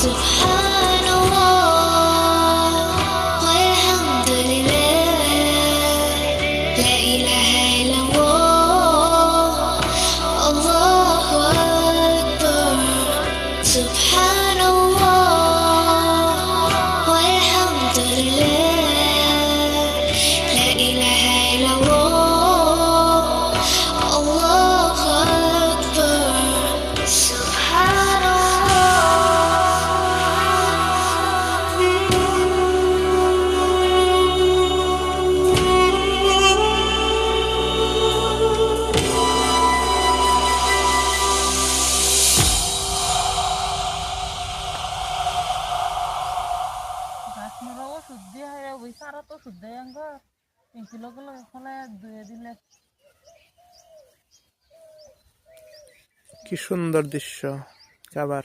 سبحان الله والحمد لله لا إله إلا الله الله أكبر سبحان الله والحمد لله لا إله إلا الله الله أكبر سبحان গাছমরাও শুদ্ধি হয় ওই সারা তো শুদ্ধ অঙ্গ 3 কিলো গুলো ফলে 2 দিলে কি সুন্দর দৃশ্য। আবার